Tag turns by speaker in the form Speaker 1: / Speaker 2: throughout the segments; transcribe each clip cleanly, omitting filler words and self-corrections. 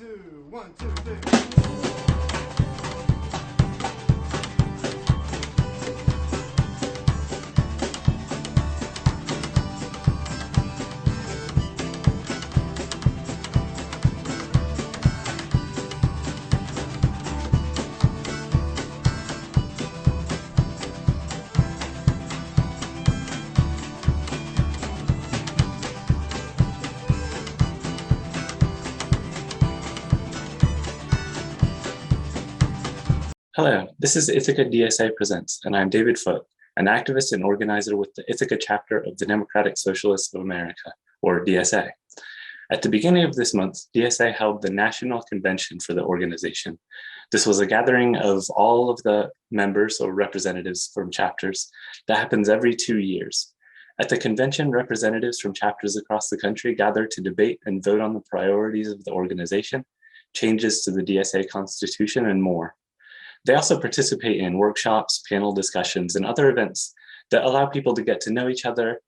Speaker 1: two, one, two, three.
Speaker 2: Hello, this is Ithaca DSA Presents, and I'm David Foote, an activist and organizer with the Ithaca chapter of the Democratic Socialists of America, or DSA. At the beginning of this month, DSA held the National Convention for the organization. This was a gathering of all of the members or representatives from chapters that happens every 2 years. At the convention, representatives from chapters across the country gather to debate and vote on the priorities of the organization, changes to the DSA constitution, and more. They also participate in workshops, panel discussions, and other events that allow people to get to know each other,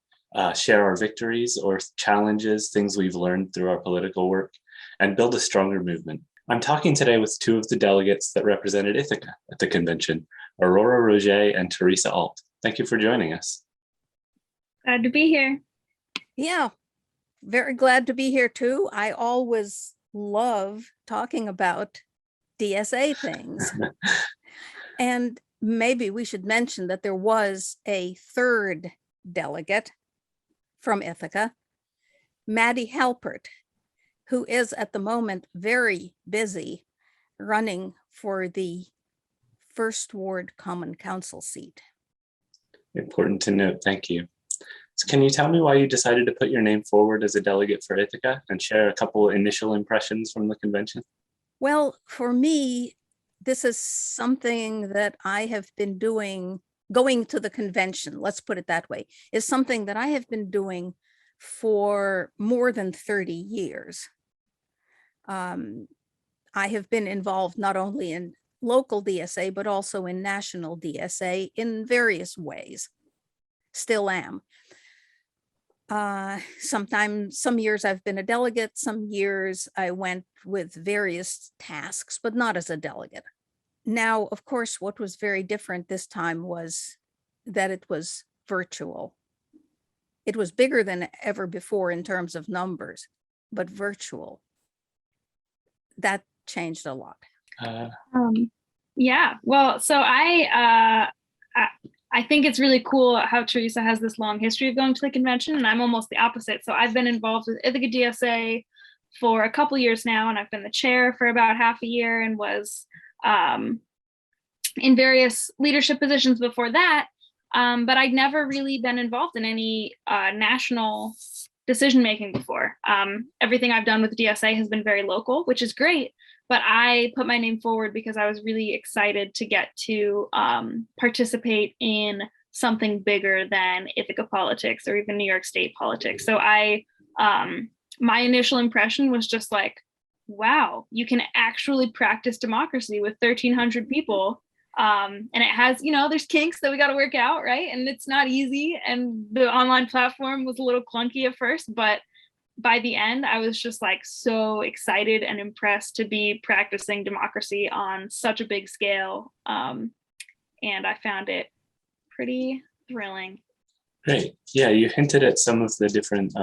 Speaker 2: share our victories or challenges, things we've learned through our political work, and build a stronger movement. I'm talking today with two of the delegates that represented Ithaca at the convention, Aurora Rojer and Theresa Alt. Thank you for joining us.
Speaker 3: Glad to be here.
Speaker 4: Yeah, very glad to be here too. I always love talking about DSA things. And maybe we should mention that there was a third delegate from Ithaca, Maddie Halpert, who is at the moment very busy running for the First Ward Common Council seat.
Speaker 2: Important to note, thank you. So can you tell me why you decided to put your name forward as a delegate for Ithaca and share a couple initial impressions from the convention?
Speaker 4: Well, for me, this is something that I have been doing, going to the convention, let's put it that way, is something that I have been doing for more than 30 years. I have been involved not only in local DSA, but also in national DSA in various ways, still am. Sometimes, some years I've been a delegate, some years I went with various tasks, but not as a delegate. Now, of course, what was very different this time was that it was virtual. It was bigger than ever before in terms of numbers, but virtual. That changed a lot.
Speaker 3: Yeah, well, so I think it's really cool how Theresa has this long history of going to the convention, and I'm almost the opposite. So I've been involved with Ithaca DSA for a couple years now, and I've been the chair for about half a year and was in various leadership positions before that. But I'd never really been involved in any national decision-making before. Everything I've done with the DSA has been very local, which is great. But I put my name forward because I was really excited to get to participate in something bigger than Ithaca politics or even New York State politics. So my initial impression was just like, wow, you can actually practice democracy with 1,300 people. And it has, there's kinks that we got to work out, right? And it's not easy. And the online platform was a little clunky at first, but by the end, I was just like so excited and impressed to be practicing democracy on such a big scale. And I found it pretty thrilling.
Speaker 2: Great. Yeah, you hinted at some of the different,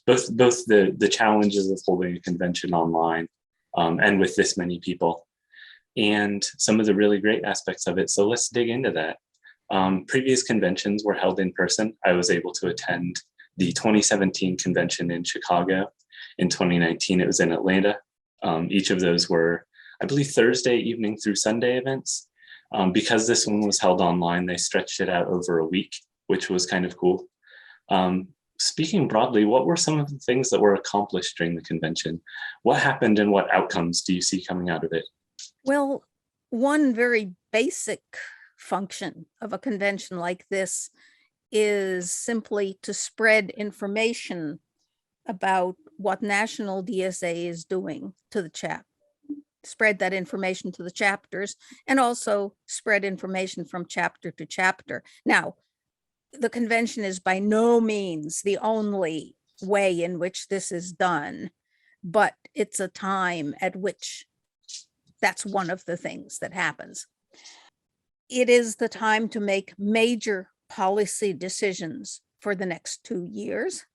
Speaker 2: both the challenges of holding a convention online and with this many people, and some of the really great aspects of it. So let's dig into that. Previous conventions were held in person. I was able to attend the 2017 convention in Chicago. In 2019, it was in Atlanta. Each of those were, I believe, Thursday evening through Sunday events. Because this one was held online, they stretched it out over a week, which was kind of cool. Speaking broadly, what were some of the things that were accomplished during the convention? What happened and what outcomes do you see coming out of it?
Speaker 4: Well, one very basic function of a convention like this is simply to spread information about what national DSA is doing to the spread that information to the chapters, and also spread information from chapter to chapter. Now, the convention is by no means the only way in which this is done, but it's a time at which that's one of the things that happens. It is the time to make major policy decisions for the next 2 years.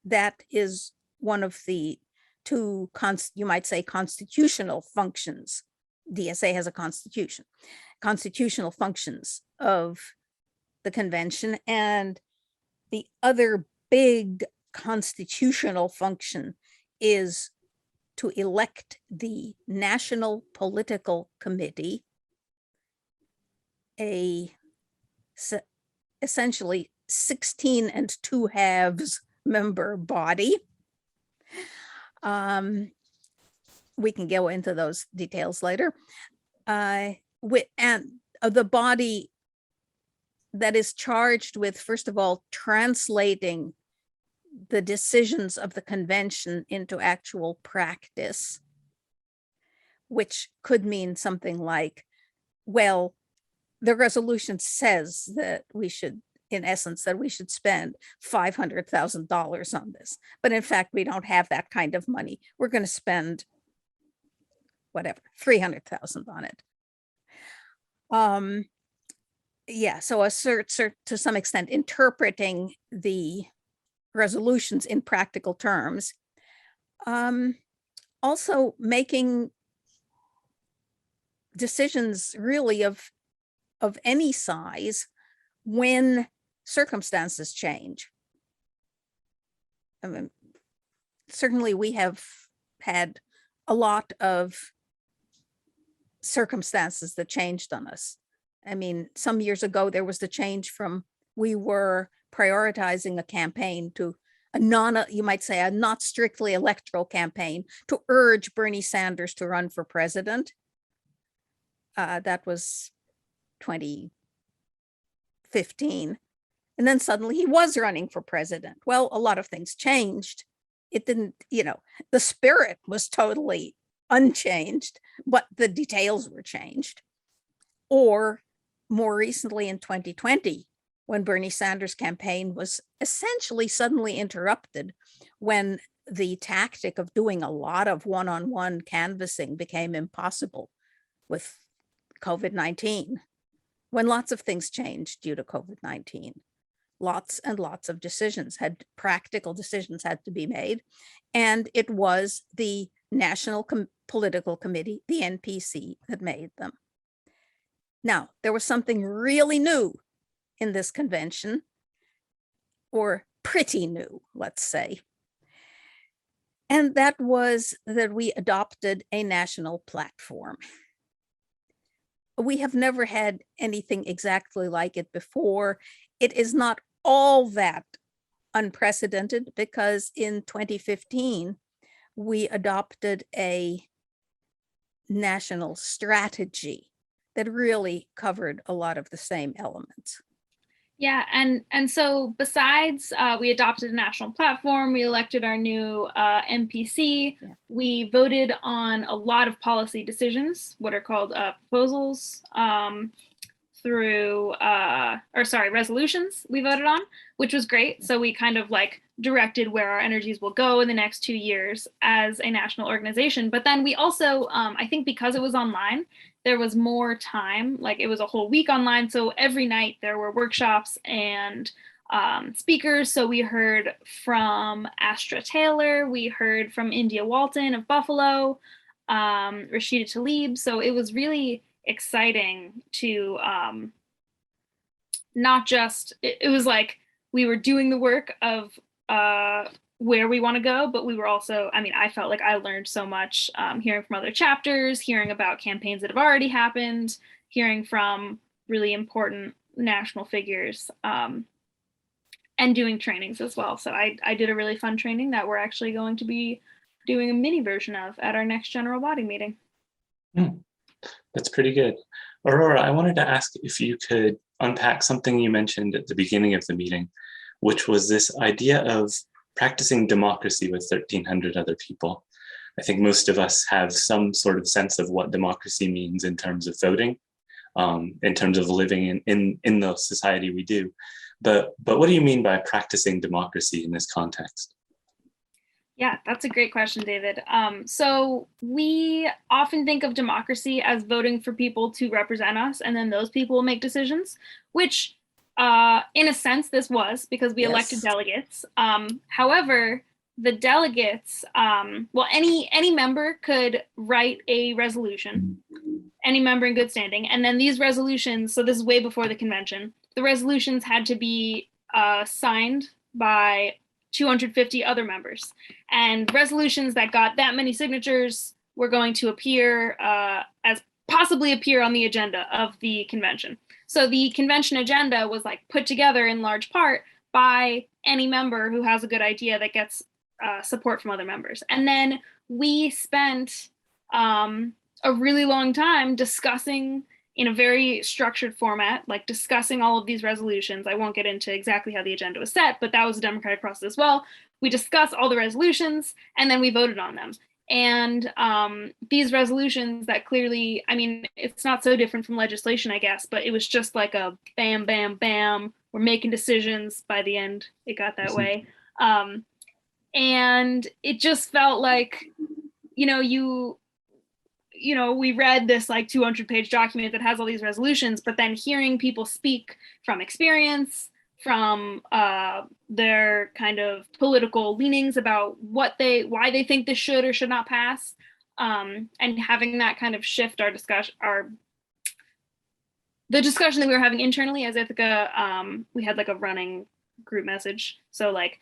Speaker 4: That is one of the two, you might say, constitutional functions. DSA has a constitutional functions of the convention. And the other big constitutional function is to elect the National Political Committee, essentially 16 and 2/2 member body. We can go into those details later. And the body that is charged with, first of all, translating the decisions of the convention into actual practice, which could mean something like, well, the resolution says that we should, in essence, that we should spend $500,000 on this. But in fact, we don't have that kind of money. We're going to spend whatever, $300,000 on it. Yeah, so to some extent, interpreting the resolutions in practical terms. Also making decisions really of any size when circumstances change. I mean, certainly we have had a lot of circumstances that changed on us. I mean, some years ago, there was the change from we were prioritizing a campaign to you might say, a not strictly electoral campaign to urge Bernie Sanders to run for president. That was 2015. And then suddenly he was running for president. Well, a lot of things changed. It didn't, the spirit was totally unchanged, but the details were changed. Or more recently in 2020, when Bernie Sanders' campaign was essentially suddenly interrupted when the tactic of doing a lot of one-on-one canvassing became impossible with COVID-19, when lots of things changed due to COVID-19. Lots and lots of practical decisions had to be made. And it was the National Political Committee, the NPC, that made them. Now, there was something really new in this convention, or pretty new, let's say. And that was that we adopted a national platform. We have never had anything exactly like it before. It is not all that unprecedented because in 2015, we adopted a national strategy that really covered a lot of the same elements.
Speaker 3: Yeah, and so besides we adopted a national platform, we elected our new NPC, we voted on a lot of policy decisions, what are called proposals, resolutions we voted on, which was great. So we kind of directed where our energies will go in the next 2 years as a national organization. But then we also, I think because it was online, there was more time, it was a whole week online. So every night there were workshops and speakers. So we heard from Astra Taylor, we heard from India Walton of Buffalo, Rashida Tlaib. So it was really exciting to not just, it was like we were doing the work of where we want to go, but we were also, I felt like I learned so much hearing from other chapters, hearing about campaigns that have already happened, hearing from really important national figures, and doing trainings as well. So I did a really fun training that we're actually going to be doing a mini version of at our next general body meeting.
Speaker 2: That's pretty good. Aurora, I wanted to ask if you could unpack something you mentioned at the beginning of the meeting, which was this idea of practicing democracy with 1,300 other people. I think most of us have some sort of sense of what democracy means in terms of voting, in terms of living in the society we do. But what do you mean by practicing democracy in this context?
Speaker 3: Yeah, that's a great question, David. So we often think of democracy as voting for people to represent us, and then those people will make decisions, which, in a sense, this was because we elected
Speaker 4: Yes.
Speaker 3: delegates. However, the delegates, well, any member could write a resolution, any member in good standing, and then these resolutions. So this is way before the convention. The resolutions had to be signed by 250 other members. And resolutions that got that many signatures were going to appear on the agenda of the convention. So the convention agenda was like put together in large part by any member who has a good idea that gets support from other members. And then we spent a really long time discussing in a very structured format, like discussing all of these resolutions. I won't get into exactly how the agenda was set, but that was a democratic process as well. We discussed all the resolutions and then we voted on them. And these resolutions that clearly, I mean, it's not so different from legislation, I guess, but it was just like a bam, bam, bam. We're making decisions. By the end, it got that way. And it just felt like, we read this like 200-page document that has all these resolutions, but then hearing people speak from experience, from their kind of political leanings about why they think this should or should not pass, and having that kind of shift the discussion that we were having internally as Ithaca. We had like a running group message, so like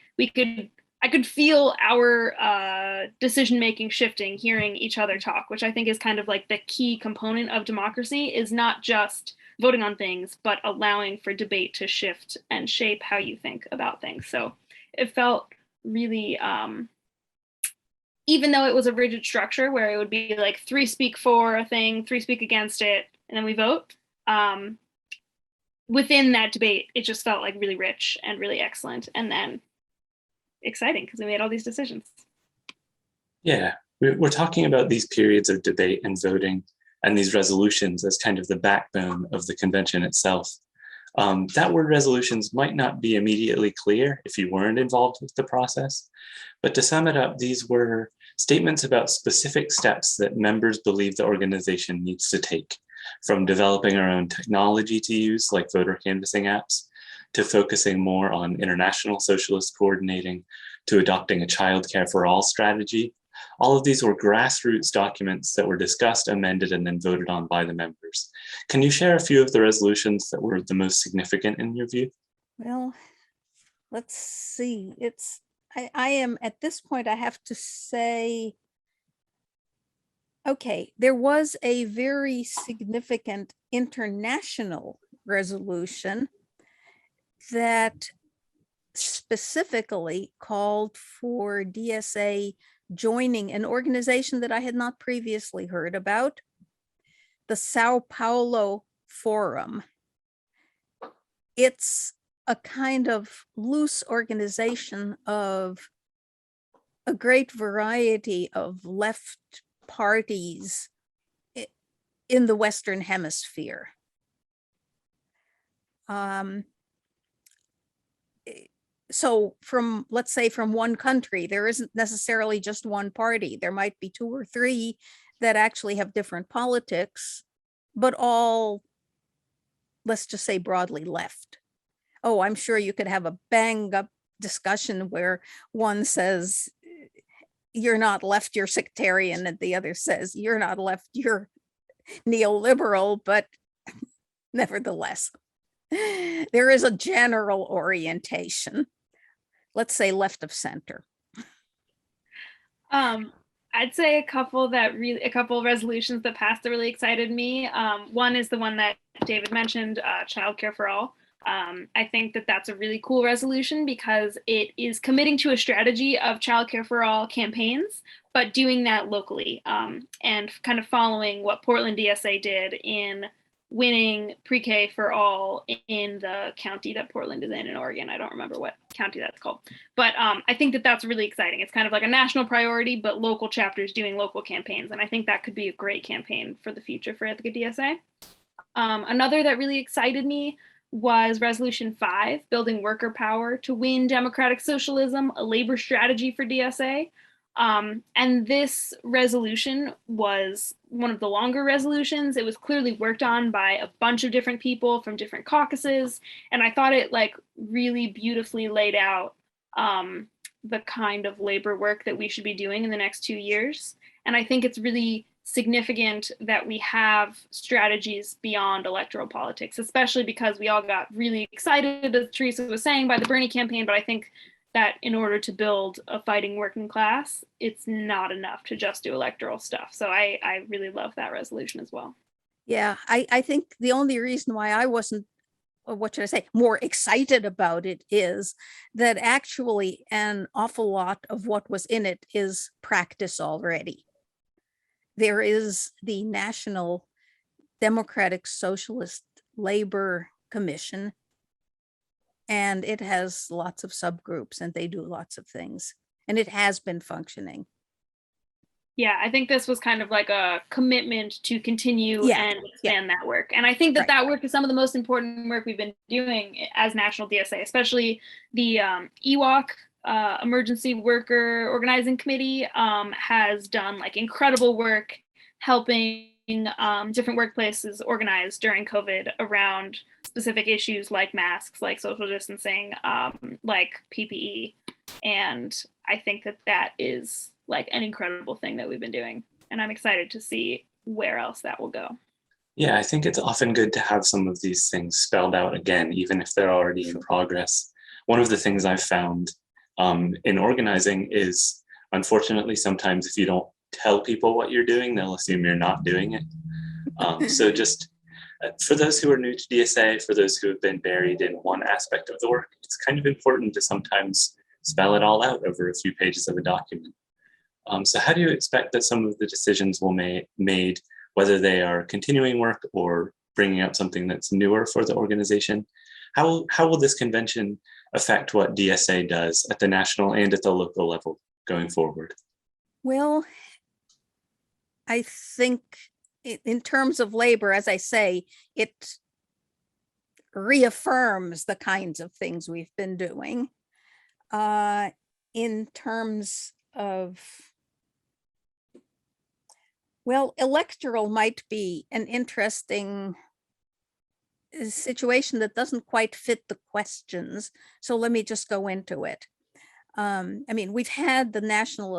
Speaker 3: I could feel our decision-making shifting, hearing each other talk, which I think is kind of like the key component of democracy, is not just voting on things, but allowing for debate to shift and shape how you think about things. So it felt really, even though it was a rigid structure where it would be like 3 speak for a thing, 3 speak against it, and then we vote, within that debate, it just felt like really rich and really excellent. And then exciting because we made all these decisions.
Speaker 2: Yeah, we're talking about these periods of debate and voting and these resolutions as kind of the backbone of the convention itself. That word resolutions might not be immediately clear if you weren't involved with the process, but to sum it up, these were statements about specific steps that members believe the organization needs to take, from developing our own technology to use, like voter canvassing apps, to focusing more on international socialist coordinating, to adopting a childcare for all strategy. All of these were grassroots documents that were discussed, amended, and then voted on by the members. Can you share a few of the resolutions that were the most significant in your view?
Speaker 4: Well, let's see. I am at this point, I have to say, okay, there was a very significant international resolution that specifically called for DSA joining an organization that I had not previously heard about, the Sao Paulo Forum. It's a kind of loose organization of a great variety of left parties in the Western Hemisphere. So let's say from one country, there isn't necessarily just one party. There might be 2 or 3 that actually have different politics, but all, let's just say, broadly left. Oh, I'm sure you could have a bang up discussion where one says, you're not left, you're sectarian, and the other says, you're not left, you're neoliberal, but nevertheless, there is a general orientation, let's say left of center.
Speaker 3: I'd say a couple of resolutions that passed that really excited me. One is the one that David mentioned, childcare for all. I think that that's a really cool resolution because it is committing to a strategy of childcare for all campaigns, but doing that locally, and kind of following what Portland DSA did in winning pre-K for all in the county that Portland is in Oregon. I don't remember what county that's called, but I think that that's really exciting. It's kind of like a national priority, but local chapters doing local campaigns. And I think that could be a great campaign for the future for Ithaca DSA. Another that really excited me was Resolution 5, Building Worker Power to Win Democratic Socialism, a Labor Strategy for DSA. And this resolution was one of the longer resolutions. It was clearly worked on by a bunch of different people from different caucuses. And I thought it like really beautifully laid out the kind of labor work that we should be doing in the next 2 years. And I think it's really significant that we have strategies beyond electoral politics, especially because we all got really excited, as Theresa was saying, by the Bernie campaign. But I think that in order to build a fighting working class, it's not enough to just do electoral stuff. So I really love that resolution as well.
Speaker 4: Yeah, I think the only reason why I wasn't, or what should I say, more excited about it is that actually an awful lot of what was in it is practice already. There is the National Democratic Socialist Labor Commission, and it has lots of subgroups and they do lots of things, and it has been functioning.
Speaker 3: Yeah, I think this was kind of like a commitment to continue and expand that work. And I think that that work is some of the most important work we've been doing as National DSA, especially the EWOC, Emergency Worker Organizing Committee, has done like incredible work helping different workplaces organize during COVID around specific issues like masks, like social distancing, like PPE. And I think that that is like an incredible thing that we've been doing. And I'm excited to see where else that will go.
Speaker 2: Yeah, I think it's often good to have some of these things spelled out again, even if they're already in progress. One of the things I've found in organizing is, unfortunately, sometimes if you don't tell people what you're doing, they'll assume you're not doing it. So just for those who are new to DSA, for those who have been buried in one aspect of the work, it's kind of important to sometimes spell it all out over a few pages of a document. So how do you expect that some of the decisions will be made, whether they are continuing work or bringing up something that's newer for the organization? How will this convention affect what DSA does at the national and at the local level going forward?
Speaker 4: Well, I think in terms of labor, as I say, it reaffirms the kinds of things we've been doing. In terms of, well, electoral might be an interesting situation that doesn't quite fit the questions. So let me just go into it. I mean, we've had the National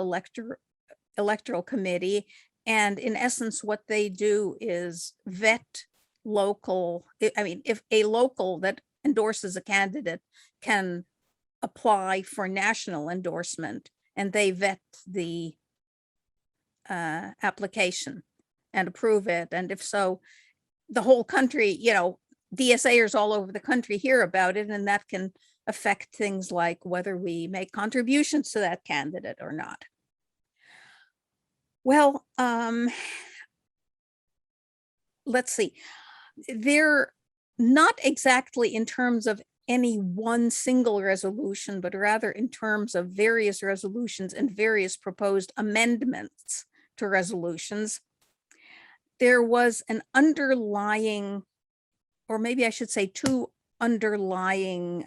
Speaker 4: Electoral Committee, and in essence, what they do is vet local. I mean, if a local that endorses a candidate can apply for national endorsement, and they vet the application and approve it. And if so, the whole country, you know, DSAers all over the country hear about it, and that can affect things like whether we make contributions to that candidate or not. Well, let's see. They're not exactly in terms of any one single resolution, but rather in terms of various resolutions and various proposed amendments to resolutions. There was an underlying, or maybe I should say two underlying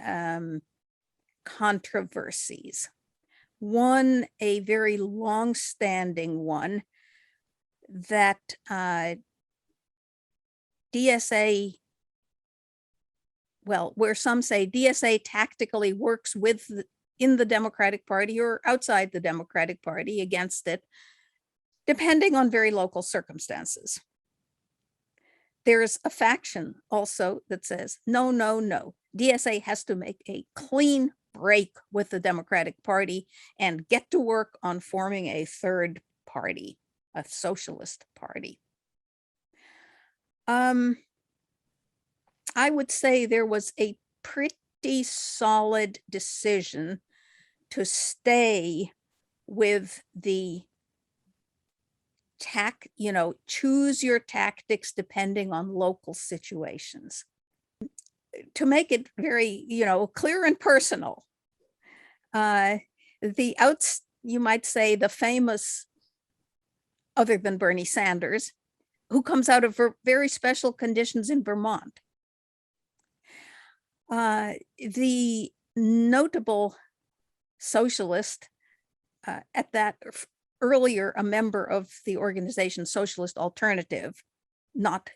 Speaker 4: controversies. One, a very long-standing one that DSA, well, where some say DSA tactically works with in the Democratic Party or outside the Democratic Party against it, depending on very local circumstances. There's a faction also that says, no, no, no, DSA has to make a clean break with the Democratic Party and get to work on forming a third party, a socialist party. I would say there was a pretty solid decision to stay with the choose your tactics depending on local situations. To make it very, clear and personal, you might say the famous, other than Bernie Sanders, who comes out of very special conditions in Vermont. The notable socialist at that earlier a member of the organization Socialist Alternative, not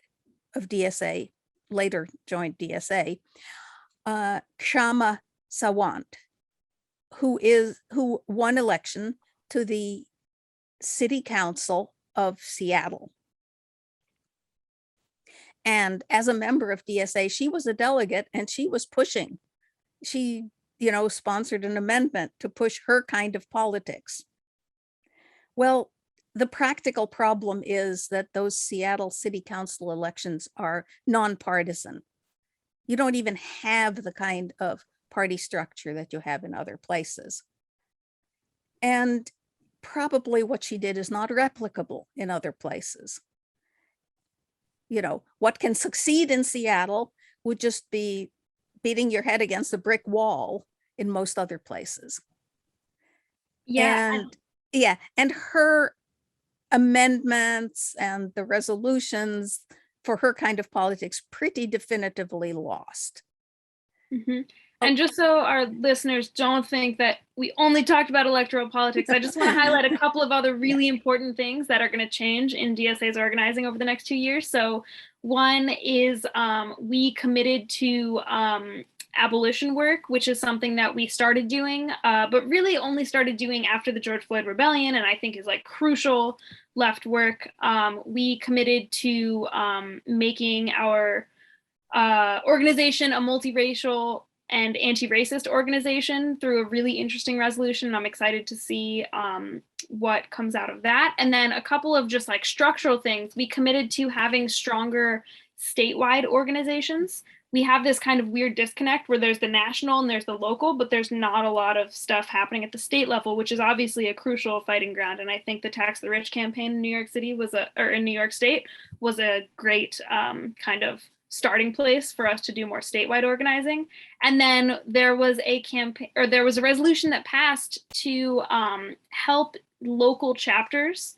Speaker 4: of DSA, later joined DSA, Kshama Sawant, who won election to the City Council of Seattle. And as a member of DSA, she was a delegate and she was pushing. She, sponsored an amendment to push her kind of politics. Well, the practical problem is that those Seattle City Council elections are nonpartisan. You don't even have the kind of party structure that you have in other places. And probably what she did is not replicable in other places. What can succeed in Seattle would just be beating your head against a brick wall in most other places.
Speaker 3: Yeah.
Speaker 4: And her amendments and the resolutions for her kind of politics pretty definitively lost.
Speaker 3: Mm-hmm. And just so our listeners don't think that we only talked about electoral politics, I just want to highlight a couple of other really important things that are going to change in DSA's organizing over the next 2 years. So one is we committed to abolition work, which is something that we started doing, but really only started doing after the George Floyd rebellion, and I think is like crucial left work. We committed to making our organization a multiracial and anti-racist organization through a really interesting resolution. I'm excited to see what comes out of that. And then a couple of just like structural things. We committed to having stronger statewide organizations. We have this kind of weird disconnect where there's the national and there's the local, but there's not a lot of stuff happening at the state level, which is obviously a crucial fighting ground. And I think the Tax the Rich campaign in New York City in New York State was a great kind of starting place for us to do more statewide organizing. And then there was a campaign, or there was a resolution that passed to help local chapters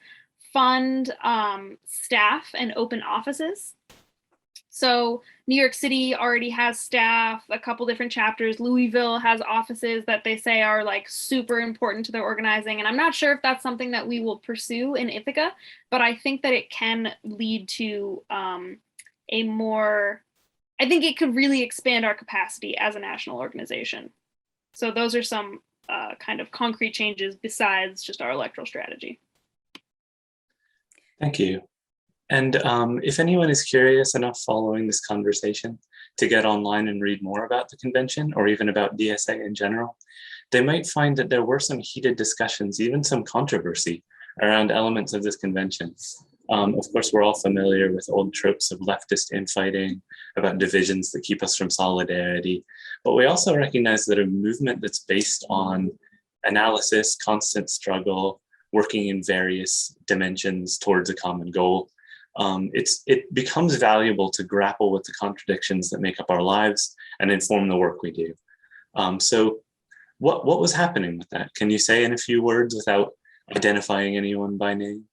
Speaker 3: fund staff and open offices. So New York City already has staff, a couple different chapters. Louisville has offices that they say are like super important to their organizing. And I'm not sure if that's something that we will pursue in Ithaca, but I think that it can lead to I think it could really expand our capacity as a national organization. So those are some kind of concrete changes besides just our electoral strategy.
Speaker 2: Thank you. And if anyone is curious enough following this conversation to get online and read more about the convention or even about DSA in general, they might find that there were some heated discussions, even some controversy around elements of this convention. Of course, we're all familiar with old tropes of leftist infighting, about divisions that keep us from solidarity. But we also recognize that a movement that's based on analysis, constant struggle, working in various dimensions towards a common goal, it becomes valuable to grapple with the contradictions that make up our lives and inform the work we do. So what was happening with that? Can you say in a few words without identifying anyone by name?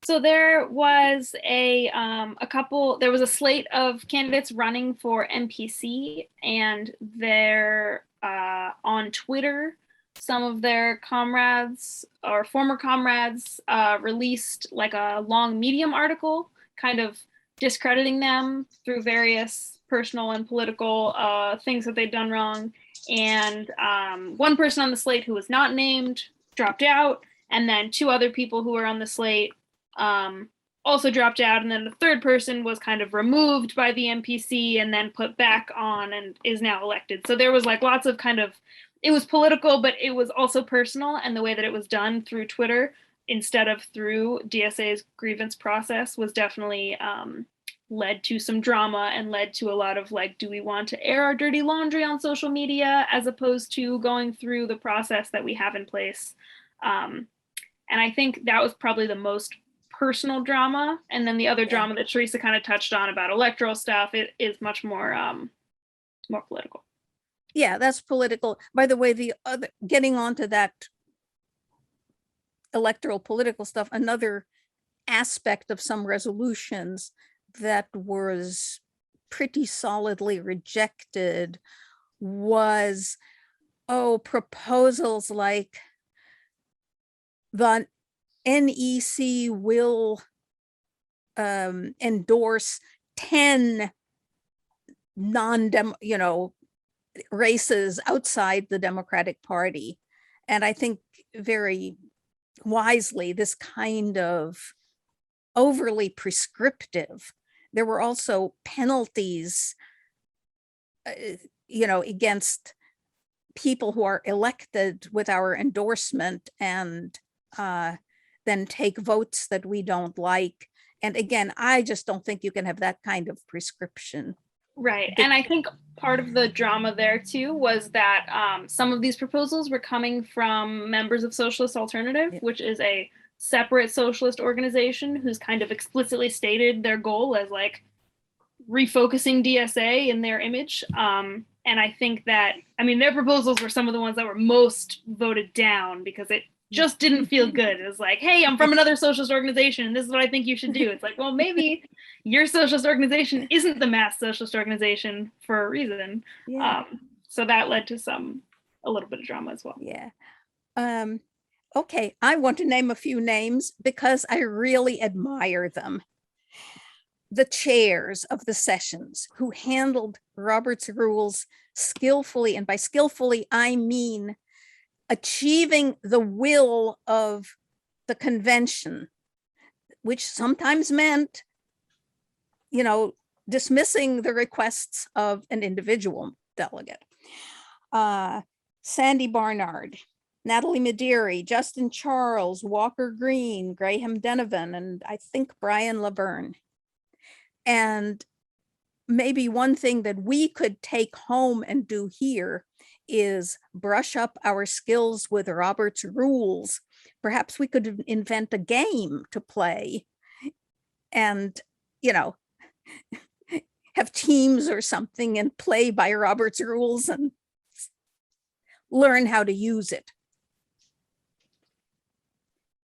Speaker 3: So there was there was a slate of candidates running for MPC, and they're on Twitter. Some of their comrades or former comrades released like a long Medium article, kind of discrediting them through various personal and political things that they'd done wrong. And one person on the slate who was not named dropped out, and then two other people who were on the slate also dropped out, and then the third person was kind of removed by the MPC and then put back on and is now elected. So there was like lots of kind of, it was political, but it was also personal, and the way that it was done through Twitter instead of through DSA's grievance process was definitely led to some drama and led to a lot of like, do we want to air our dirty laundry on social media as opposed to going through the process that we have in place. And I think that was probably the most personal drama, and then the other drama that Theresa kind of touched on about electoral stuff, it is much more more political.
Speaker 4: Yeah, that's political. By the way, the other, getting onto that electoral political stuff, another aspect of some resolutions that was pretty solidly rejected was, proposals like the NEC will endorse 10 races outside the Democratic Party. And I think very wisely, this kind of overly prescriptive. There were also penalties, against people who are elected with our endorsement and then take votes that we don't like. And again, I just don't think you can have that kind of prescription.
Speaker 3: Right. And I think part of the drama there too was that some of these proposals were coming from members of Socialist Alternative, which is a separate socialist organization who's kind of explicitly stated their goal as like refocusing DSA in their image. And I think that, their proposals were some of the ones that were most voted down because it just didn't feel good. It was like, hey, I'm from another socialist organization and this is what I think you should do. It's like, well, maybe your socialist organization isn't the mass socialist organization for a reason.
Speaker 4: Yeah.
Speaker 3: So that led to a little bit of drama as well.
Speaker 4: Yeah. Okay, I want to name a few names because I really admire them. The chairs of the sessions who handled Robert's rules skillfully, and by skillfully, I mean achieving the will of the convention, which sometimes meant, dismissing the requests of an individual delegate. Sandy Barnard, Natalie Mederi, Justin Charles, Walker Green, Graham Denovan, and I think Brian Laverne. And maybe one thing that we could take home and do here is brush up our skills with Robert's rules. Perhaps we could invent a game to play and, have teams or something and play by Robert's rules and learn how to use it.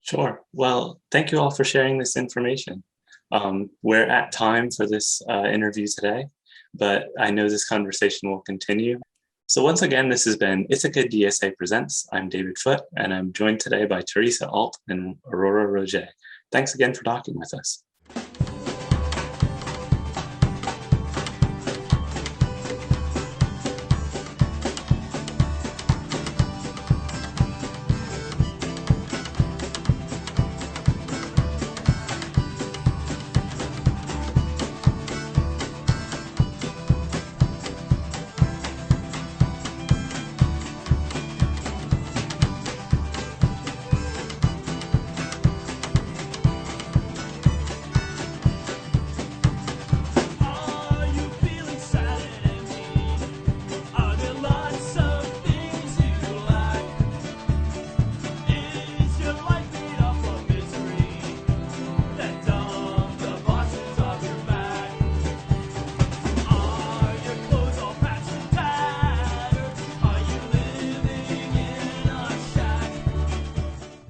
Speaker 2: Sure. Well, thank you all for sharing this information. We're at time for this interview today, but I know this conversation will continue. So once again, this has been Ithaca DSA Presents. I'm David Foote, and I'm joined today by Theresa Alt and Aurora Rojer. Thanks again for talking with us.